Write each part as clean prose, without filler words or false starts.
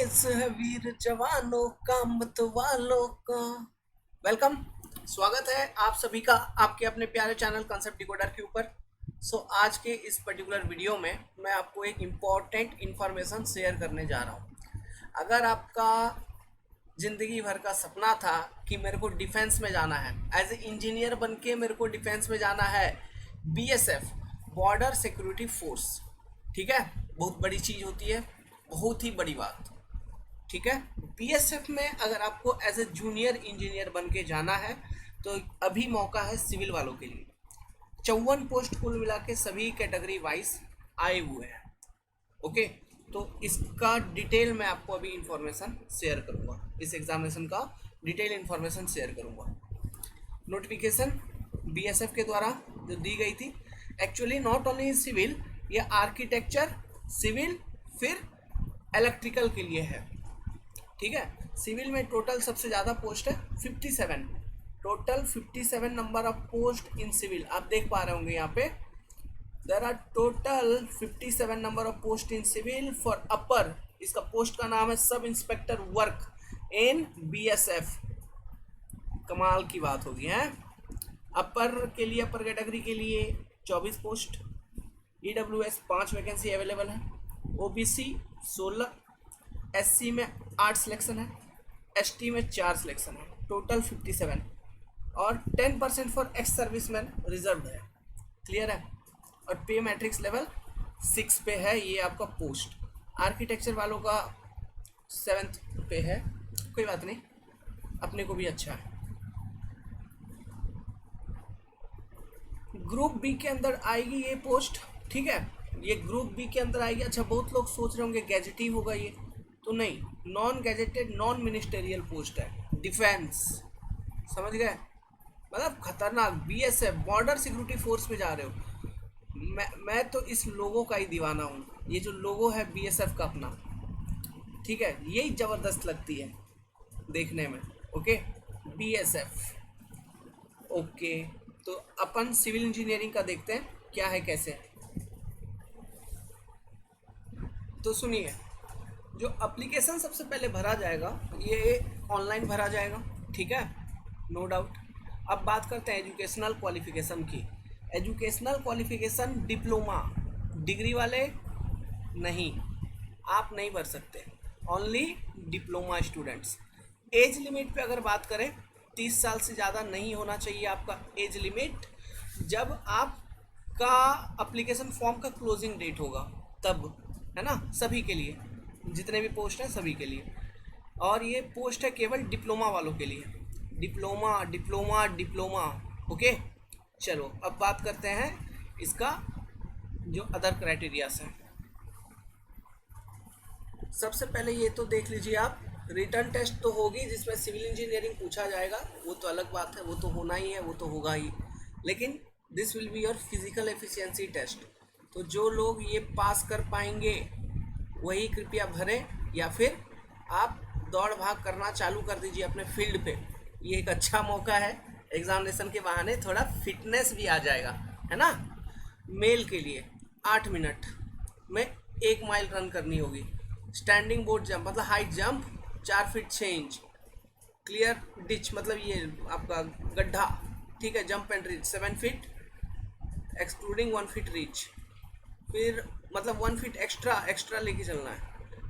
देश है वीर जवानों का मत वालों का। वेलकम, स्वागत है आप सभी का आपके अपने प्यारे चैनल कॉन्सेप्ट डिकोडर के ऊपर। आज के इस पर्टिकुलर वीडियो में मैं आपको एक इम्पॉर्टेंट इंफॉर्मेशन शेयर करने जा रहा हूँ। अगर आपका ज़िंदगी भर का सपना था कि मेरे को डिफेंस में जाना है, एज ए इंजीनियर बन के मेरे को डिफेंस में जाना है, बीएसएफ, बॉर्डर सिक्योरिटी फोर्स, ठीक है, बहुत बड़ी चीज़ होती है, बहुत ही बड़ी बात, ठीक है। बीएसएफ में अगर आपको एज ए जूनियर इंजीनियर बन के जाना है तो अभी मौका है सिविल वालों के लिए। 54 पोस्ट कुल मिला के सभी कैटेगरी वाइज आए हुए हैं। ओके, तो इसका डिटेल मैं आपको अभी इंफॉर्मेशन शेयर करूंगा, इस एग्जामिनेशन का डिटेल इंफॉर्मेशन शेयर करूंगा। नोटिफिकेशन बीएसएफ के द्वारा जो दी गई थी, एक्चुअली नॉट ओनली सिविल, ये आर्किटेक्चर, सिविल, फिर इलेक्ट्रिकल के लिए है, ठीक है। सिविल में टोटल सबसे ज़्यादा पोस्ट है 57, total 57 number of post in civil. आप देख पा रहे होंगे यहाँ पे, there are total 57 number of post in civil for upper. इसका पोस्ट का नाम है sub inspector work in BSF. कमाल की बात होगी है। अपर के लिए, अपर कैटेगरी के लिए 24 पोस्ट, ईडब्ल्यूएस 5 वैकेंसी अवेलेबल है, ओबीसी 16, एससी में 8 सिलेक्शन है, एसटी में 4 सिलेक्शन है, टोटल 57, और 10% फॉर एक्स सर्विसमैन रिजर्व है। क्लियर है। और पे मैट्रिक्स लेवल 6 पे है ये आपका पोस्ट। आर्किटेक्चर वालों का 7th पे है, कोई बात नहीं, अपने को भी अच्छा है। ग्रुप बी के अंदर आएगी ये पोस्ट, ठीक है, ये ग्रुप बी के अंदर आएगी। अच्छा, बहुत लोग सोच रहे होंगे गैजेट ही होगा ये, तो नहीं, non gazetted non ministerial post है, डिफेंस, समझ गए, मतलब खतरनाक। बीएसएफ बॉर्डर सिक्योरिटी फोर्स में जा रहे हो। मैं तो इस लोगो का ही दीवाना हूँ, ये जो लोगो है बीएसएफ का अपना, ठीक है, यही ज़बरदस्त लगती है देखने में। Okay, BSF. ओके, तो अपन सिविल इंजीनियरिंग का देखते हैं क्या है कैसे है। तो सुनिए, जो एप्लीकेशन सबसे पहले भरा जाएगा ये ऑनलाइन भरा जाएगा, ठीक है, नो डाउट। अब बात करते हैं एजुकेशनल क्वालिफिकेशन की। एजुकेशनल क्वालिफिकेशन डिप्लोमा, डिग्री वाले नहीं, आप नहीं भर सकते, only diploma students. Age limit पे अगर बात करें, 30 साल से ज़्यादा नहीं होना चाहिए आपका एज लिमिट। जब आपका एप्लीकेशन फॉर्म का क्लोजिंग डेट होगा तब, है ना, सभी के लिए, जितने भी पोस्ट हैं सभी के लिए। और ये पोस्ट है केवल डिप्लोमा वालों के लिए, डिप्लोमा डिप्लोमा डिप्लोमा। ओके, चलो अब बात करते हैं इसका जो अदर क्राइटेरियाज हैं। सबसे पहले ये तो देख लीजिए आप, रिटर्न टेस्ट तो होगी जिसमें सिविल इंजीनियरिंग पूछा जाएगा, वो तो अलग बात है, वो तो होना ही है, वो तो होगा ही। लेकिन this will be your physical efficiency test. तो जो लोग ये पास कर पाएंगे वही कृपया भरें, या फिर आप दौड़ भाग करना चालू कर दीजिए अपने फील्ड पे। ये एक अच्छा मौका है, एग्जामिनेशन के बहाने थोड़ा फिटनेस भी आ जाएगा, है ना। मेल के लिए 8 मिनट में 1 माइल रन करनी होगी। स्टैंडिंग बोर्ड जंप मतलब height jump 4 feet 6 inch. Clear ditch मतलब ये आपका गड्ढा, ठीक है, jump and reach 7 feet excluding 1 feet reach. फिर मतलब 1 फीट एक्स्ट्रा लेके चलना है।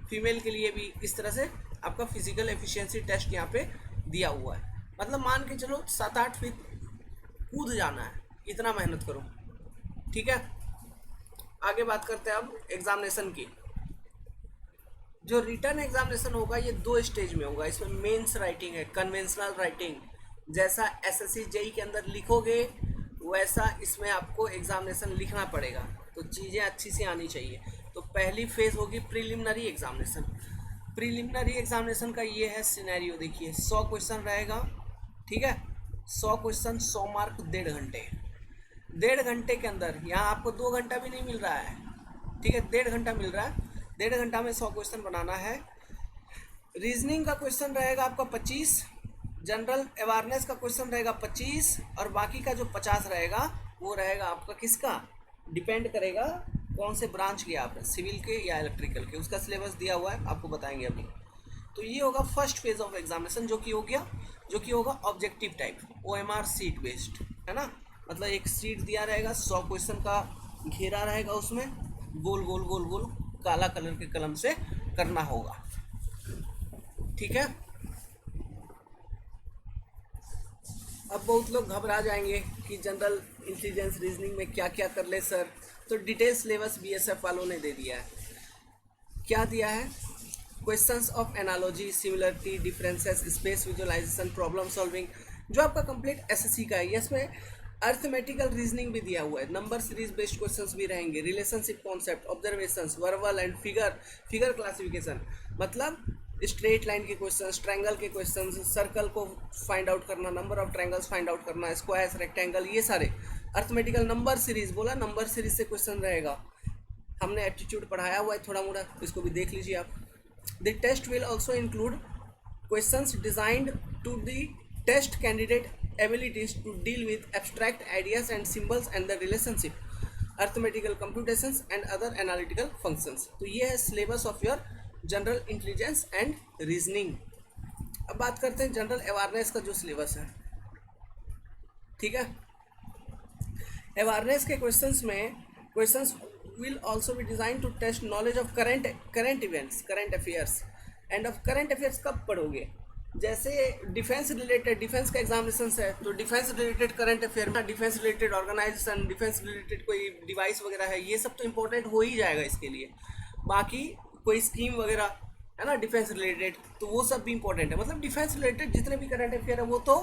फीमेल के लिए भी इस तरह से आपका फिजिकल एफिशिएंसी टेस्ट यहाँ पे दिया हुआ है। मतलब मान के चलो 7-8 फीट कूद जाना है, इतना मेहनत करो, ठीक है। आगे बात करते हैं अब एग्जामिनेशन की। जो रिटर्न एग्जामिनेशन होगा ये 2 स्टेज में होगा। इसमें मेंस राइटिंग है, कन्वेंशनल राइटिंग, जैसा एसएससी जेई के अंदर लिखोगे वैसा इसमें आपको एग्जामिनेशन लिखना पड़ेगा, तो चीज़ें अच्छी सी आनी चाहिए। तो पहली फेज़ होगी प्रीलिमिनरी एग्जामिनेशन। प्रीलिमिनरी एग्जामिनेशन का ये है सिनेरियो, देखिए 100 क्वेश्चन रहेगा, ठीक है, 100 क्वेश्चन 100 मार्क, 1.5 घंटे। 1.5 घंटे के अंदर, यहाँ आपको 2 घंटा भी नहीं मिल रहा है, ठीक है, 1.5 घंटा मिल रहा है। 1.5 घंटा में 100 क्वेश्चन बनाना है। रीजनिंग का क्वेश्चन रहेगा आपका 25, जनरल अवेयरनेस का क्वेश्चन रहेगा 25, और बाकी का जो 50 रहेगा वो रहेगा आपका किसका, डिपेंड करेगा कौन से ब्रांच के आप हैं, सिविल के या इलेक्ट्रिकल के, उसका सिलेबस दिया हुआ है, आपको बताएंगे अभी। तो ये होगा फर्स्ट फेज ऑफ एग्जामिनेशन, जो कि होगा objective type, OMR seat based, है ना। मतलब एक सीट दिया रहेगा, 100 क्वेश्चन का घेरा रहेगा, उसमें गोल गोल गोल गोल काला कलर के कलम से करना होगा, ठीक है। अब बहुत लोग घबरा जाएंगे कि जनरल इंटेलिजेंस रीजनिंग में क्या क्या कर ले सर। तो डिटेल सिलेबस BSF वालों ने दे दिया है। क्या दिया है? Questions of analogy, similarity, differences, space visualisation, problem solving, जो आपका कंप्लीट SSC का है। इसमें अर्थमेटिकल रीजनिंग भी दिया हुआ है, नंबर सीरीज बेस्ड क्वेश्चंस भी रहेंगे, relationship concept, observations, verbal and figure classification, मतलब स्ट्रेट लाइन के क्वेश्चंस, ट्रायंगल के क्वेश्चंस, सर्कल को फाइंड आउट करना, number of triangles find out करना, स्क्वायर्स, रेक्टेंगल, ये सारे अर्थमेटिकल। नंबर सीरीज बोला, नंबर सीरीज से क्वेश्चन रहेगा। हमने एप्टीट्यूड पढ़ाया हुआ है थोड़ा मोड़ा, इसको भी देख लीजिए आप। The test will also include questions designed to the test candidate abilities to deal with abstract ideas and symbols and the relationship, arithmetical computations and other analytical functions। तो ये है syllabus of your general intelligence and reasoning. अब बात करते हैं general awareness का जो syllabus है, ठीक है। अवेयरनेस के क्वेश्चंस में, questions will also be designed to test knowledge of current events, current affairs, and of current affairs कब पढ़ोगे? जैसे डिफेंस रिलेटेड, डिफेंस का एग्जामिनेशन है, तो डिफेंस रिलेटेड करंट अफेयर में, defence related organisation, defence related कोई device वगैरह है, ये सब तो इम्पोर्टेंट हो ही जाएगा इसके लिए। बाकी कोई स्कीम वगैरह है ना डिफेंस रिलेटेड, तो वो सब भी इम्पोर्टेंट है। मतलब डिफेंस रिलेटेड जितने भी करंट अफेयर है वो तो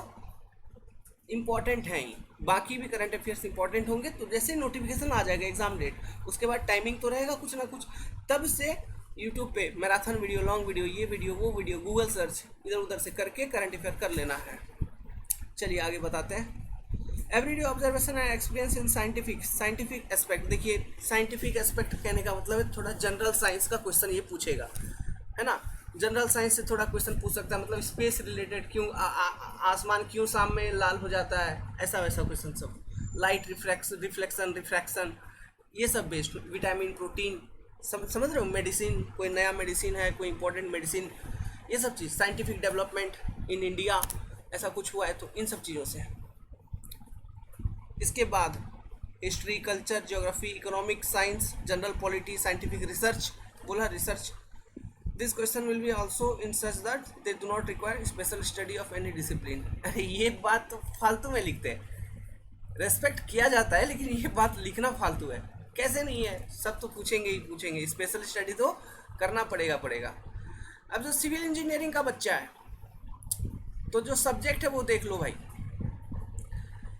इम्पॉर्टेंट हैं ही, बाकी भी करंट अफेयर्स इंपॉर्टेंट होंगे। तो जैसे नोटिफिकेशन आ जाएगा एग्जाम डेट, उसके बाद टाइमिंग तो रहेगा कुछ ना कुछ, तब से यूट्यूब पे मैराथन वीडियो, लॉन्ग वीडियो, ये वीडियो वो वीडियो, गूगल सर्च इधर उधर से करके करंट अफेयर कर लेना है। चलिए आगे बताते हैं। Everyday observation and experience in scientific aspect. देखिए साइंटिफिक एस्पेक्ट कहने का मतलब है थोड़ा जनरल साइंस का क्वेश्चन ये पूछेगा, है ना। जनरल साइंस से थोड़ा क्वेश्चन पूछ सकता है, मतलब स्पेस रिलेटेड, क्यों आसमान क्यों शाम में लाल हो जाता है, ऐसा वैसा क्वेश्चन सब। लाइट रिफ्लेक्शन, रिफ्रैक्शन, ये सब बेस्ड, विटामिन, प्रोटीन, समझ रहे हो। मेडिसिन, कोई नया मेडिसिन है, कोई इंपॉर्टेंट मेडिसिन, ये सब चीज़। साइंटिफिक डेवलपमेंट इन इंडिया, ऐसा कुछ हुआ है, तो इन सब चीज़ों से। इसके बाद history, culture, geography, economic science, general polity, scientific research, बोला research. This question will be also in such that they do not require special study of any discipline. अरे ये बात तो फालतू में लिखते हैं, रेस्पेक्ट किया जाता है लेकिन ये बात लिखना फालतू है। कैसे नहीं है, सब तो पूछेंगे ही पूछेंगे, स्पेशल स्टडी तो करना पड़ेगा। अब जो सिविल इंजीनियरिंग का बच्चा है, तो जो सब्जेक्ट है वो देख लो भाई,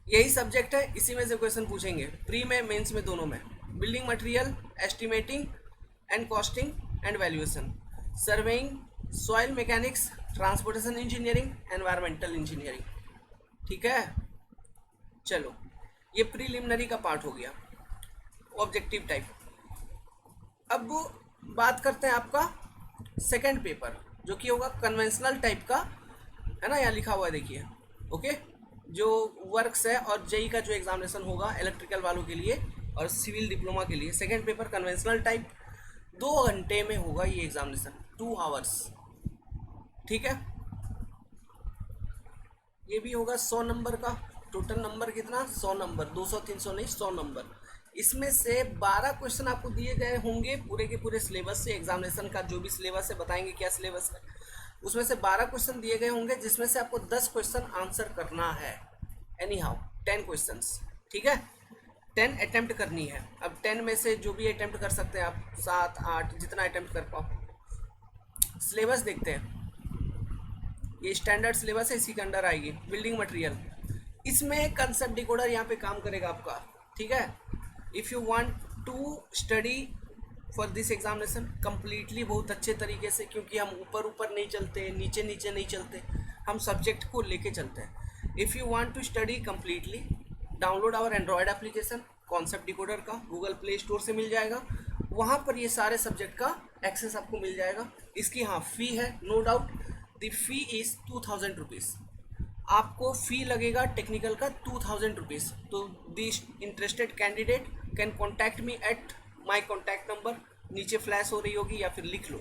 यही सब्जेक्ट है, इसी में से क्वेश्चन पूछेंगे, प्री में, मेंस में, दोनों में। Building material, estimating and costing and valuation, surveying, soil mechanics, transportation engineering, environmental engineering, ठीक है। चलो ये प्रीलिमिनरी का पार्ट हो गया, ऑब्जेक्टिव टाइप। अब बात करते हैं आपका सेकंड पेपर, जो कि होगा कन्वेंशनल टाइप का, है ना, यहाँ लिखा हुआ है देखिए, ओके। जो वर्क्स है और जेई का जो एग्जामिनेशन होगा इलेक्ट्रिकल वालों के लिए और सिविल डिप्लोमा के लिए, सेकंड पेपर कन्वेंशनल टाइप, 2 घंटे में होगा ये एग्जामिनेशन, 2 आवर्स, ठीक है। ये भी होगा 100 नंबर का। टोटल नंबर कितना? 100 नंबर, 200 300 नहीं, 100 नंबर। इसमें से 12 क्वेश्चन आपको दिए गए होंगे पूरे के पूरे सिलेबस से, एग्जामिनेशन का जो भी सिलेबस है, बताएंगे क्या सिलेबस है, उसमें से 12 क्वेश्चन दिए गए होंगे, जिसमें से आपको 10 क्वेश्चन आंसर करना है। एनी हाउ 10 क्वेश्चंस, ठीक है, 10 अटेम्प्ट करनी है। अब 10 में से जो भी अटेम्प्ट कर सकते हैं आप, 7 8 जितना अटेम्प्ट कर पाओ। सिलेबस देखते हैं, ये स्टैंडर्ड सिलेबस है, इसी के अंडर आएगी। बिल्डिंग मटेरियल, इसमें कंसेप्ट डिकोडर यहाँ पे काम करेगा आपका, ठीक है। If you want to study for this examination completely, बहुत अच्छे तरीके से, क्योंकि हम ऊपर ऊपर नहीं चलते, नीचे नीचे नहीं चलते, हम सब्जेक्ट को लेके चलते हैं। If you want to study completely, download our Android application concept decoder का, गूगल प्ले स्टोर से मिल जाएगा, वहाँ पर ये सारे सब्जेक्ट का एक्सेस आपको मिल जाएगा। इसकी हाँ फ़ी है, no doubt, the fee is 2000 rupees, आपको फ़ी लगेगा टेक्निकल का 2000 रुपीज़। तो this interested candidate can contact me at my contact number, नीचे फ्लैश हो रही होगी या फिर लिख लो,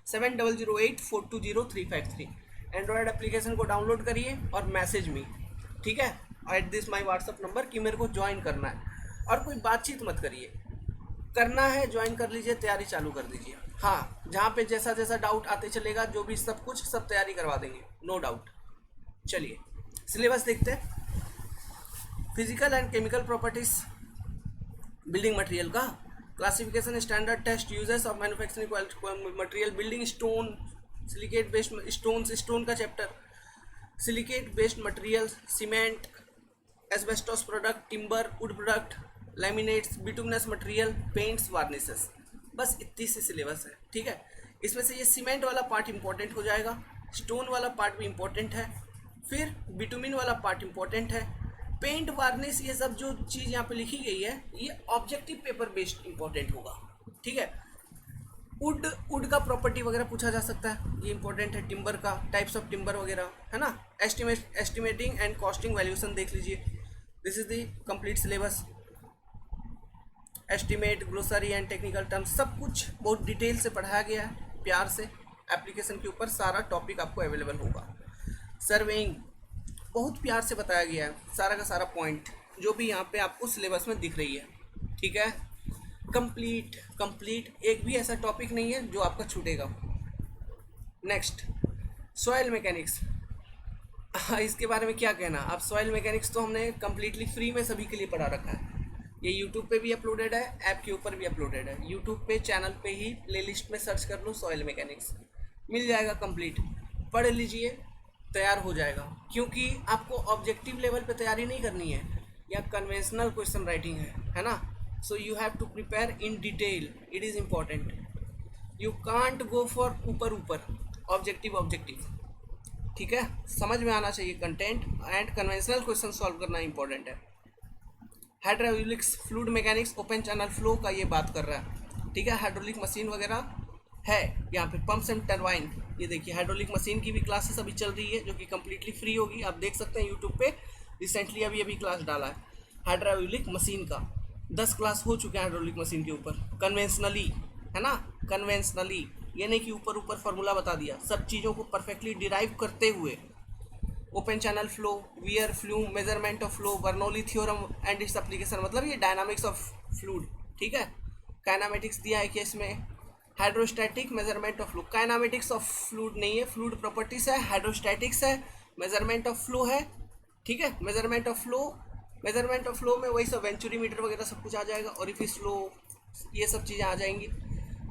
7008420353। एंड्रॉयड एप्लीकेशन को डाउनलोड करिए और मैसेज मी, ठीक है, at this my WhatsApp number कि मेरे को ज्वाइन करना है। और कोई बातचीत मत करिए, करना है ज्वाइन कर लीजिए, तैयारी चालू कर दीजिए। हाँ, जहाँ पे जैसा जैसा डाउट आते चलेगा, जो भी सब कुछ सब तैयारी करवा देंगे, नो डाउट। चलिए सिलेबस देखते हैं। Physical and chemical properties building material का, classification, standard, test, uses of manufacturing material, building stone, silicate based stones, stone का chapter, silicate based material, cement, asbestos product, timber, wood product, laminates, bituminous material, paints, varnishes. बस इतनी सी syllabus है, ठीक है। इसमें से ये सीमेंट वाला पार्ट इंपॉर्टेंट हो जाएगा, स्टोन वाला पार्ट भी इंपॉर्टेंट है, फिर बिटुमिन वाला पार्ट इंपॉर्टेंट है, पेंट, वार्निश, ये सब जो चीज़ यहाँ पे लिखी गई है ये ऑब्जेक्टिव पेपर बेस्ड इंपॉर्टेंट होगा, ठीक है। वुड का प्रॉपर्टी वगैरह पूछा जा सकता है, ये इंपॉर्टेंट है। टिम्बर का, टाइप्स ऑफ टिम्बर वगैरह, है ना। एस्टिमेटिंग एंड कॉस्टिंग वैल्यूएशन देख लीजिए, this is the complete syllabus. Estimate, grocery and technical terms, सब कुछ बहुत डिटेल से पढ़ाया गया है, प्यार से। एप्लीकेशन के ऊपर सारा टॉपिक आपको अवेलेबल होगा। सर्वेइंग बहुत प्यार से बताया गया है, सारा का सारा पॉइंट जो भी यहाँ पे आपको सिलेबस में दिख रही है, ठीक है। कंप्लीट एक भी ऐसा टॉपिक नहीं है जो आपका छूटेगा। Next, soil mechanics. इसके बारे में क्या कहना। अब सॉइल मैकेनिक्स तो हमने कम्प्लीटली फ्री में सभी के लिए पढ़ा रखा है, ये यूट्यूब पे भी अपलोडेड है, ऐप के ऊपर भी अपलोडेड है। यूट्यूब पे चैनल पे ही प्लेलिस्ट में सर्च कर लो सॉइल मैकेनिक्स, मिल जाएगा कंप्लीट, पढ़ लीजिए, तैयार हो जाएगा। क्योंकि आपको ऑब्जेक्टिव लेवल पे तैयारी नहीं करनी है, या कन्वेंशनल क्वेश्चन राइटिंग है ना। So you have to prepare in detail, it is important. You can't go for ऊपर ऑब्जेक्टिव, ठीक है। समझ में आना चाहिए content, and conventional question solve करना इंपॉर्टेंट है। Hydraulics, fluid mechanics, open channel flow का ये बात कर रहा है, ठीक है। हाइड्रोलिक मशीन वगैरह है यहाँ पे, पंप्स एंड टरबाइन, ये देखिए हाइड्रोलिक मशीन की भी क्लासेस अभी चल रही है जो कि कम्प्लीटली फ्री होगी, आप देख सकते हैं यूट्यूब पे। रिसेंटली अभी क्लास डाला है हाइड्रोलिक मशीन का, 10 क्लास हो चुके हैं हाइड्रोलिक मशीन के ऊपर, कन्वेंशनली, है ना, कन्वेंशनली, ये नहीं कि ऊपर फार्मूला बता दिया, सब चीज़ों को परफेक्टली डिराइव करते हुए। Open channel flow, wear, flume, measurement of flow, Bernoulli theorem and its application, मतलब ये डायनामिक्स ऑफ फ्लूइड, ठीक है। काइनामेटिक्स दिया है कि इसमें hydrostatic, measurement of flow, kinematics of fluid नहीं है, फ्लूइड प्रॉपर्टीज है, हाइड्रोस्टैटिक्स है, मेजरमेंट ऑफ फ्लो है, ठीक है। मेजरमेंट ऑफ फ्लो में वही सब वेंचुरीमीटर वगैरह सब कुछ आ जाएगा, ओरिफिस फ्लो, ये सब चीज़ें आ जाएंगी।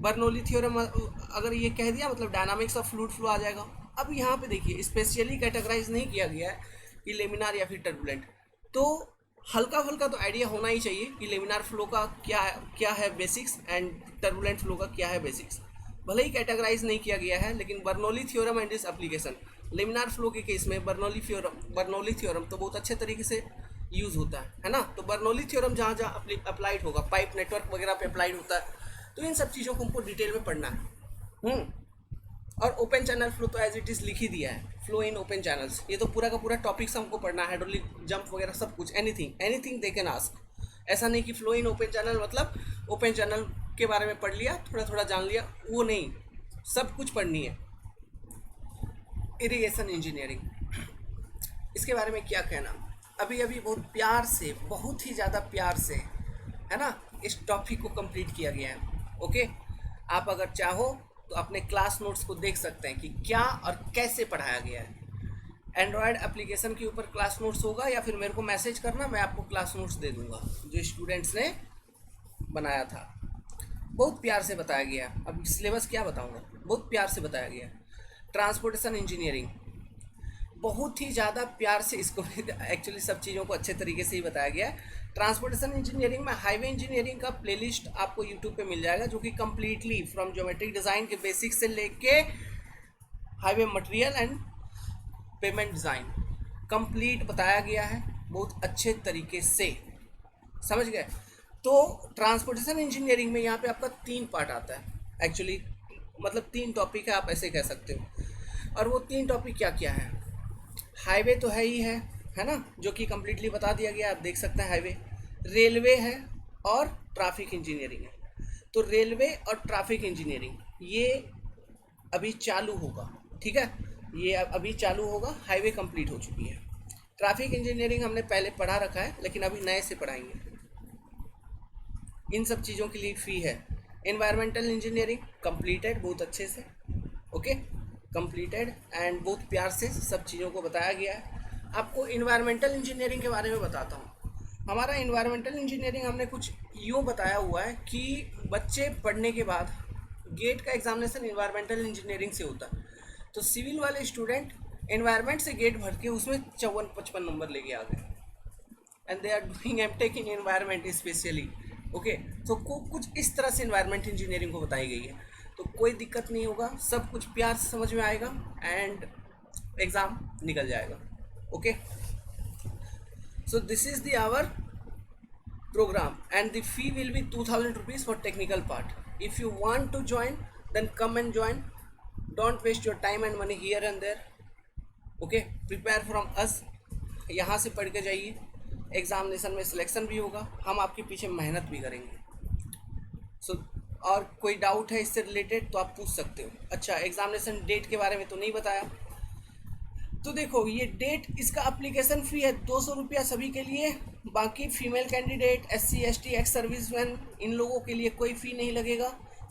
बर्नौली थ्योरम अगर ये कह दिया मतलब डायनामिक्स ऑफ फ्लूइड फ्लो आ जाएगा। अब यहाँ पे देखिए स्पेशली कैटेगराइज नहीं किया गया है कि लेमिनार या फिर टर्बुलेंट, तो हल्का फुल्का तो आइडिया होना ही चाहिए कि लेमिनार फ्लो का क्या है बेसिक्स, एंड टर्बुलेंट फ्लो का क्या है बेसिक्स। भले ही कैटेगराइज नहीं किया गया है, लेकिन बर्नौली थ्योरम एंड इस एप्लीकेशन, लेमिनार फ्लो के केस में बर्नौली थ्योरम तो बहुत अच्छे तरीके से यूज़ होता है ना। तो बर्नौली थ्योरम जहाँ जहाँ अप्लाइड होगा, पाइप नेटवर्क वगैरह पे अप्लाइड होता है, तो इन सब चीज़ों को हमको डिटेल में पढ़ना है। और ओपन चैनल फ्लो तो एज इट इज़ लिख ही दिया है, फ्लो इन ओपन चैनल्स, ये तो पूरा का पूरा टॉपिक्स हमको पढ़ना है, हाइड्रोलिक जंप वगैरह सब कुछ, एनीथिंग दे कैन आस्क। ऐसा नहीं कि फ्लो इन ओपन चैनल मतलब ओपन चैनल के बारे में पढ़ लिया, थोड़ा थोड़ा जान लिया, वो नहीं, सब कुछ पढ़नी है। इरिगेशन इंजीनियरिंग, इसके बारे में क्या कहना। अभी बहुत प्यार से, बहुत ही ज़्यादा प्यार से, है ना, इस टॉपिक को कंप्लीट किया गया है। ओके, आप अगर चाहो तो अपने क्लास नोट्स को देख सकते हैं कि क्या और कैसे पढ़ाया गया है। एंड्रॉयड एप्लीकेशन के ऊपर क्लास नोट्स होगा, या फिर मेरे को मैसेज करना, मैं आपको क्लास नोट्स दे दूंगा जो स्टूडेंट्स ने बनाया था। बहुत प्यार से बताया गया। अब सिलेबस क्या बताऊंगा, बहुत प्यार से बताया गया। ट्रांसपोर्टेशन इंजीनियरिंग, बहुत ही ज़्यादा प्यार से इसको एक्चुअली सब चीज़ों को अच्छे तरीके से ही बताया गया है। ट्रांसपोर्टेशन इंजीनियरिंग में हाईवे इंजीनियरिंग का प्लेलिस्ट आपको यूट्यूब पे मिल जाएगा, जो कि कम्प्लीटली फ्रॉम ज्योमेट्रिक डिज़ाइन के बेसिक से लेके highway material and payment design complete बताया गया है बहुत अच्छे तरीके से, समझ गए। तो ट्रांसपोर्टेशन इंजीनियरिंग में यहाँ पे आपका 3 पार्ट आता है एक्चुअली, मतलब 3 टॉपिक है, आप ऐसे कह सकते हो। और वो 3 टॉपिक क्या क्या है। हाईवे तो है ही है ना, जो कि कम्प्लीटली बता दिया गया, आप देख सकते हैं हाईवे। रेलवे है और ट्रैफिक इंजीनियरिंग है। तो रेलवे और ट्रैफिक इंजीनियरिंग ये अभी चालू होगा, ठीक है, ये अभी चालू होगा, हाईवे कंप्लीट हो चुकी है। ट्रैफिक इंजीनियरिंग हमने पहले पढ़ा रखा है, लेकिन अभी नए से पढ़ाएंगे। इन सब चीज़ों के लिए फ़ी है। एनवायरमेंटल इंजीनियरिंग कंप्लीटेड बहुत अच्छे से, ओके, कंप्लीटेड एंड बहुत प्यार से सब चीज़ों को बताया गया है। आपको इन्वायरमेंटल इंजीनियरिंग के बारे में बताता हूँ। हमारा इन्वायरमेंटल इंजीनियरिंग हमने कुछ यूँ बताया हुआ है कि बच्चे पढ़ने के बाद गेट का एग्जामिनेशन इन्वायरमेंटल इंजीनियरिंग से होता है, तो सिविल वाले स्टूडेंट एनवायरनमेंट से गेट भर के उसमें 54-55 नंबर लेके आ गए, and they are doing MTech in environment specially, okay. तो कुछ इस तरह से एनवायरनमेंट इंजीनियरिंग को बताई गई है, तो कोई दिक्कत नहीं होगा, सब कुछ प्यार से समझ में आएगा एंड एग्ज़ाम निकल जाएगा, ओके। So this is the our program and the fee will be 2000 rupees for technical part. If you want to join, then come and join. Don't waste your time and money here and there, okay. Prepare from us, यहाँ से पढ़ के जाइए, examination में selection भी होगा, हम आपके पीछे मेहनत भी करेंगे। सो और कोई डाउट है इससे रिलेटेड तो आप पूछ सकते हो। अच्छा, एग्जामिनेशन डेट के बारे में तो नहीं बताया, तो देखो ये डेट, इसका अप्लीकेशन फ़ी है 200 रुपया सभी के लिए। बाकी female candidate, SC ST ex serviceman, इन लोगों के लिए कोई फ़ी नहीं लगेगा।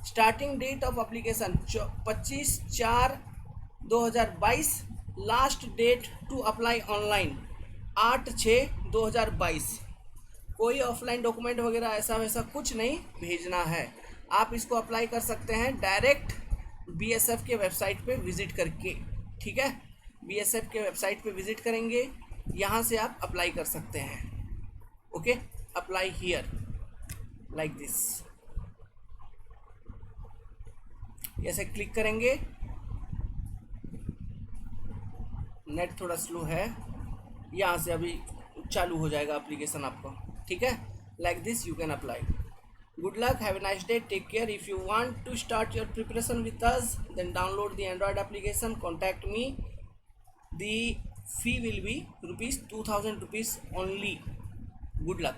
Starting date of application 25/4/2022, last date to apply online 8/6/2022। कोई ऑफलाइन डॉक्यूमेंट वगैरह ऐसा वैसा कुछ नहीं भेजना है, आप इसको अप्लाई कर सकते हैं डायरेक्ट BSF के वेबसाइट पे विज़िट करके, ठीक है। BSF के वेबसाइट पे विज़िट करेंगे, यहाँ से आप अप्लाई कर सकते हैं, okay. Apply here like this, ऐसे क्लिक करेंगे। नेट थोड़ा स्लो है, यहाँ से अभी चालू हो जाएगा एप्लीकेशन आपका, ठीक है। Like this you can apply. Good luck, have a nice day, take care. If you want to start your preparation with us, then download the Android application, contact me. The fee will be rupees 2000 rupees only. Good luck.